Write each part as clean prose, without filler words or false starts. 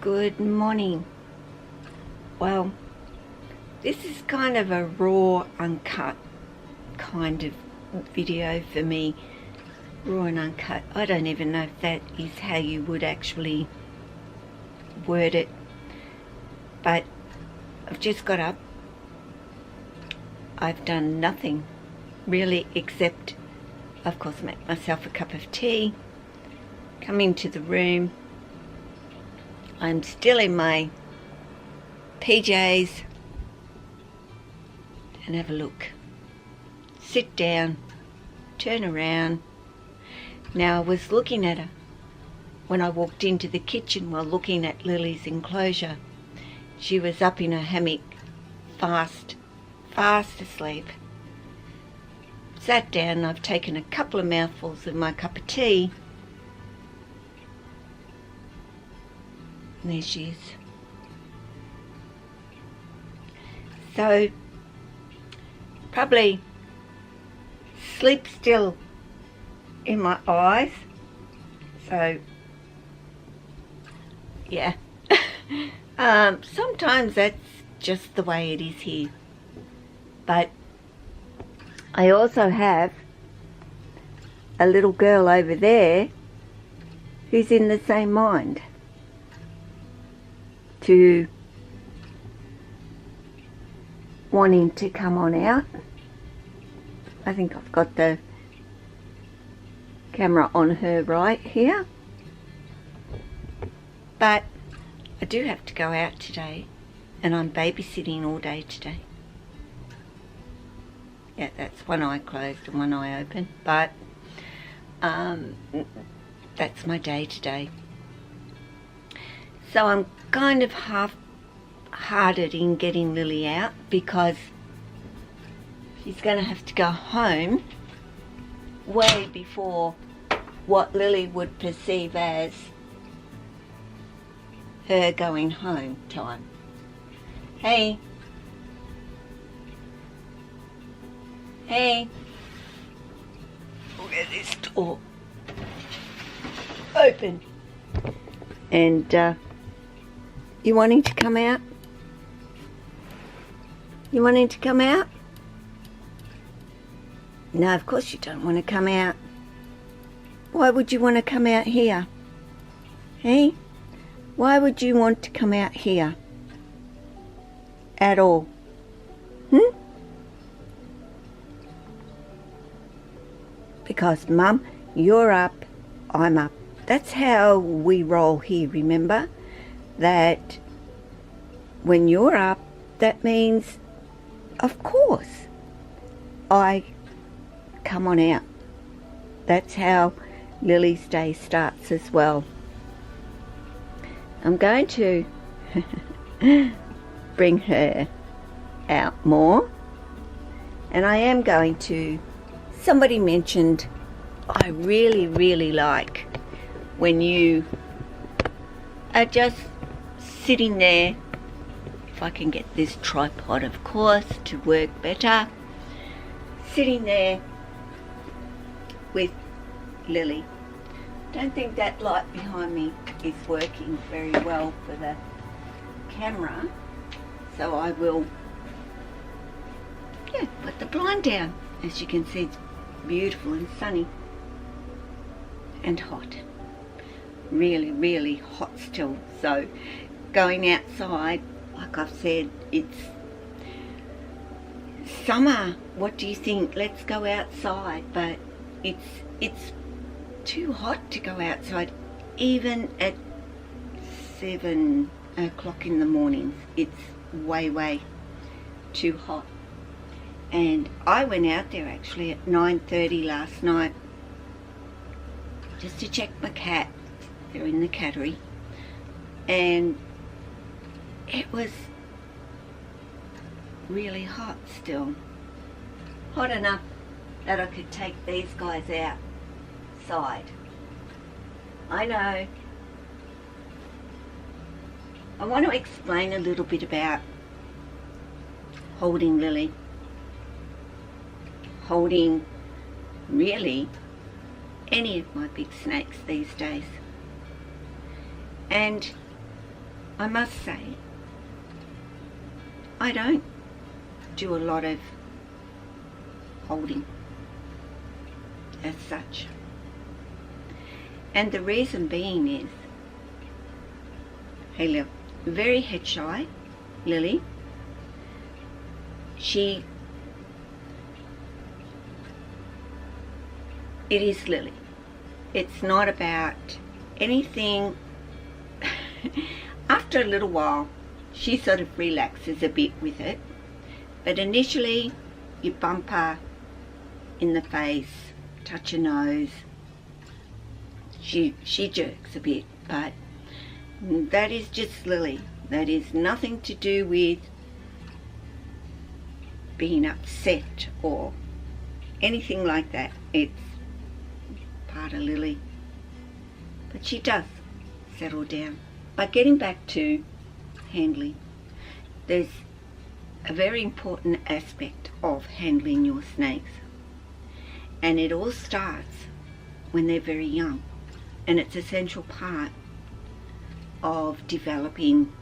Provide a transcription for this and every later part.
Good morning. Well, this is kind of a raw, uncut kind of video for me. Raw and uncut. I don't even know if that is how you would actually word it. But I've just got up. I've done nothing really except, of course, make myself a cup of tea, come into the room. I'm still in my PJs and have a look. Sit down, turn around. Now I was looking at her when I walked into the kitchen while looking at Lily's enclosure. She was up in her hammock, fast asleep. Sat down and I've taken a couple of mouthfuls of my cup of tea. And there she is. So, probably sleep still in my eyes. So, yeah. Sometimes that's just the way it is here. But I also have a little girl over there who's in the same mind, to wanting to come on out. I think I've got the camera on her right here. But I do have to go out today, and I'm babysitting all day today. Yeah, that's one eye closed and one eye open, but that's my day today. So I'm kind of half-hearted in getting Lily out because she's going to have to go home way before what Lily would perceive as her going home time. Hey. Hey. Look at this door. Open. And you wanting to come out? You wanting to come out? No, of course you don't want to come out. Why would you want to come out here? Hey? Why would you want to come out here? At all? Because, Mum, you're up, I'm up. That's how we roll here, remember? That when you're up, that means, of course, I come on out. That's how Lily's day starts as well. I'm going to bring her out more, and I am going to, somebody mentioned, I really like when you are just sitting there, if I can get this tripod of course to work better, sitting there with Lily. Don't think that light behind me is working very well for the camera, so I will put the blind down. As you can see, it's beautiful and sunny and hot, really hot still. So going outside, like I've said, it's summer. What do you think? Let's go outside. But it's too hot to go outside, even at 7 o'clock in the morning. It's way too hot. And I went out there actually at 9:30 last night just to check my cat. They're in the cattery, and it was really hot still. Hot enough that I could take these guys outside. I know. I want to explain a little bit about holding Lily. Holding really any of my big snakes these days. And I must say, I don't do a lot of holding as such. And the reason being is, hey look, very head shy, Lily. It is Lily. It's not about anything. After a little while, she sort of relaxes a bit with it. But initially, you bump her in the face, touch her nose. She jerks a bit, but that is just Lily. That is nothing to do with being upset or anything like that. It's part of Lily. But she does settle down. But getting back to handling, there's a very important aspect of handling your snakes. And it all starts when they're very young. And it's an essential part of developing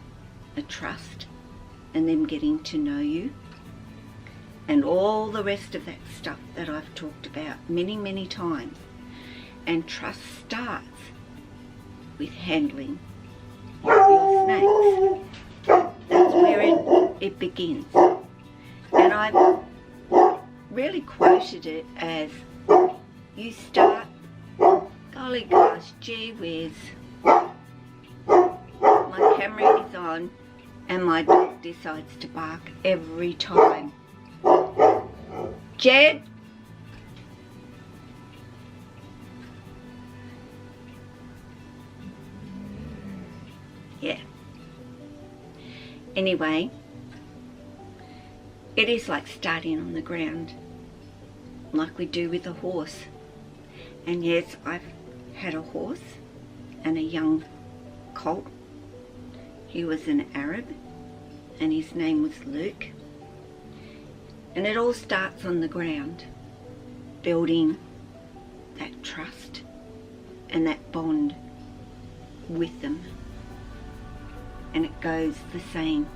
a trust and them getting to know you. And all the rest of that stuff that I've talked about many, many times. And trust starts with handling your snakes. That's where it begins. And I've really quoted it as, you start, golly gosh, gee whiz, my camera is on and my dog decides to bark every time. Jed? Yeah. Anyway, it is like starting on the ground, like we do with a horse. And yes, I've had a horse and a young colt. He was an Arab and his name was Luke. And it all starts on the ground, building that trust and that bond with them. And it goes the same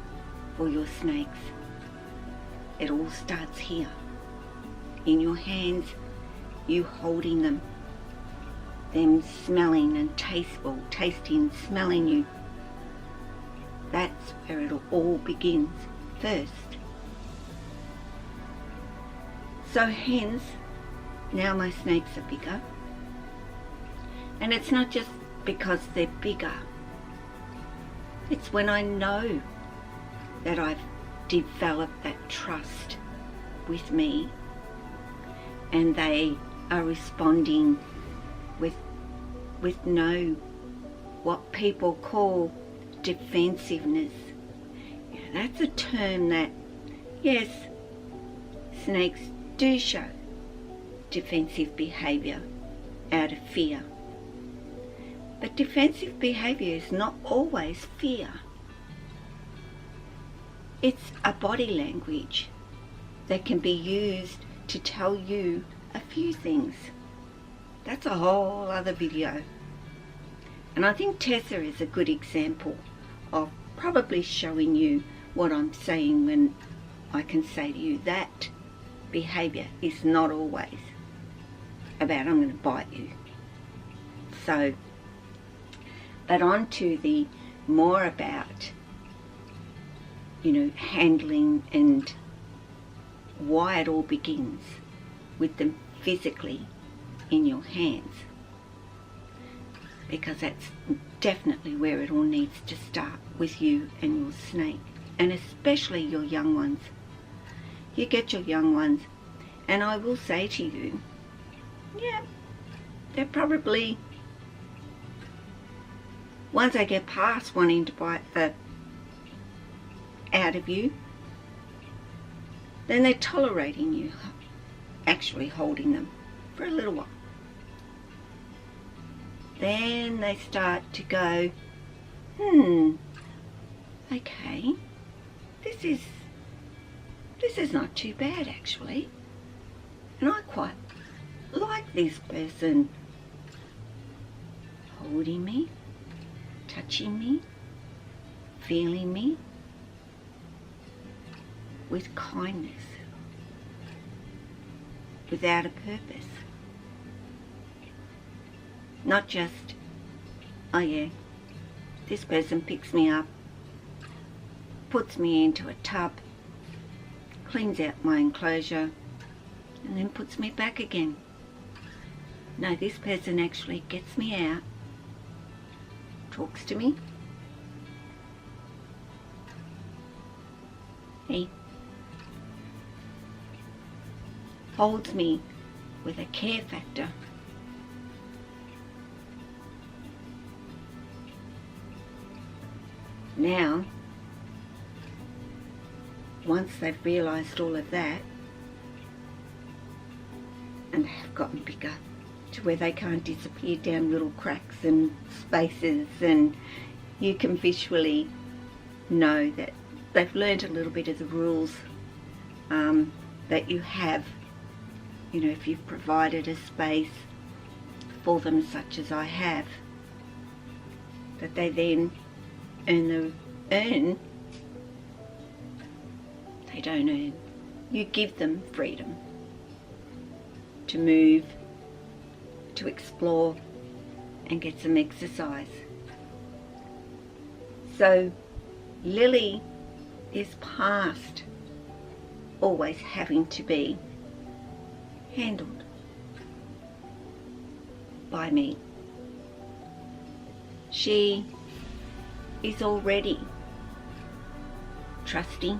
for your snakes. It all starts here, in your hands, you holding them smelling and tasting, smelling you. That's where it all begins first. So hence, now my snakes are bigger. And it's not just because they're bigger. It's when I know that I've developed that trust with me and they are responding with what people call defensiveness. Yeah, that's a term that, yes, snakes do show defensive behavior out of fear. But defensive behavior is not always fear. It's a body language that can be used to tell you a few things. That's a whole other video. And I think Tessa is a good example of probably showing you what I'm saying when I can say to you that behavior is not always about I'm going to bite you. So, but on to the more about, handling and why it all begins with them physically in your hands. Because that's definitely where it all needs to start, with you and your snake. And especially your young ones. You get your young ones, and I will say to you, yeah, they're probably, once they get past wanting to bite the out of you, then they're tolerating you actually holding them for a little while. Then they start to go, okay, this is not too bad actually, and I quite like this person holding me, touching me, feeling me with kindness, without a purpose. Not just, oh yeah, this person picks me up, puts me into a tub, cleans out my enclosure, and then puts me back again. No, this person actually gets me out, talks to me. He holds me with a care factor. Now, once they've realised all of that and have gotten bigger to where they can't disappear down little cracks and spaces, and you can visually know that they've learned a little bit of the rules that you have, you know, if you've provided a space for them such as I have, that they then they don't earn. You give them freedom to move, to explore and get some exercise. So Lily is past always having to be handled by me. She is already trusting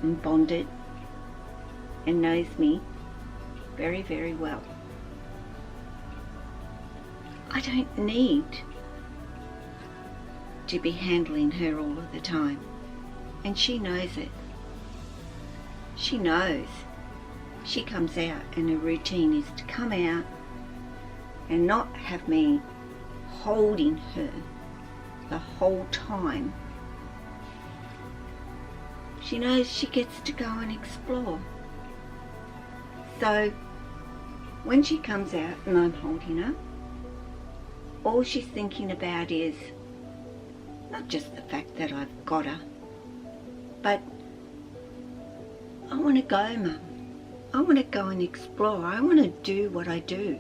and bonded and knows me very, very well. I don't need to be handling her all of the time, and she knows it. She knows. She comes out and her routine is to come out and not have me holding her the whole time. She knows she gets to go and explore. So when she comes out and I'm holding her, all she's thinking about is not just the fact that I've got her, but I want to go, Mum. I want to go and explore. I want to do what I do.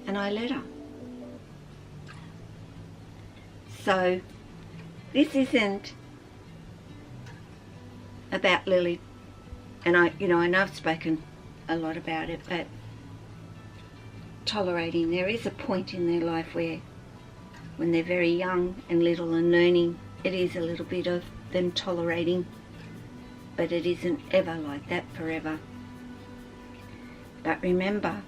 And I let her. So this isn't about Lily, and I know I've spoken a lot about it, but tolerating. There is a point in their life where, when they're very young and little and learning, it is a little bit of them tolerating, but it isn't ever like that forever. But remember,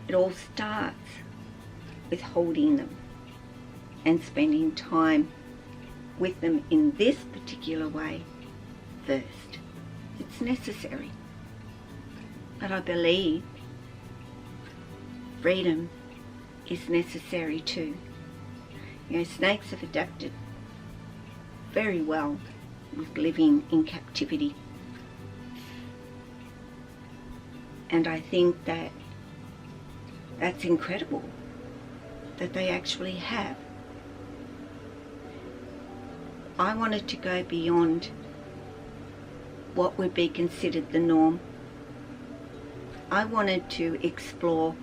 it all starts with holding them and spending time with them in this particular way first. It's necessary. But I believe freedom is necessary too. You know, snakes have adapted very well with living in captivity. And I think that that's incredible that they actually have. I wanted to go beyond what would be considered the norm. I wanted to explore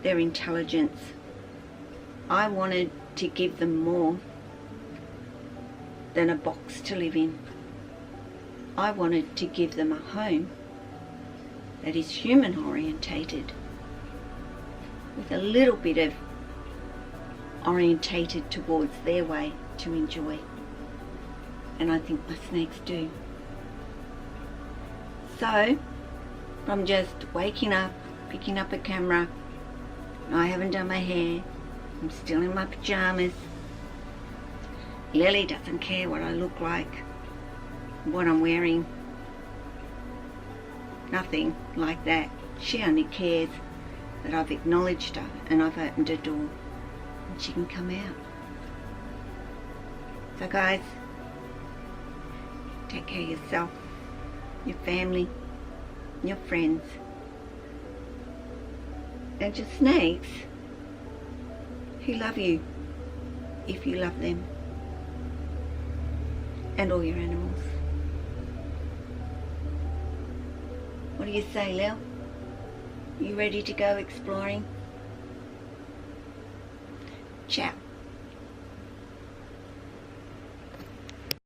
their intelligence. I wanted to give them more than a box to live in. I wanted to give them a home that is human orientated, with a little bit of orientated towards their way to enjoy. And I think my snakes do. So, from just waking up, picking up a camera, I haven't done my hair, I'm still in my pajamas. Lily doesn't care what I look like, what I'm wearing, nothing like that. She only cares that I've acknowledged her and I've opened a door and she can come out. So guys, take care of yourself, your family, your friends, and your snakes. who love you if you love them, and all your animals. What do you say, Lil? You ready to go exploring? Ciao.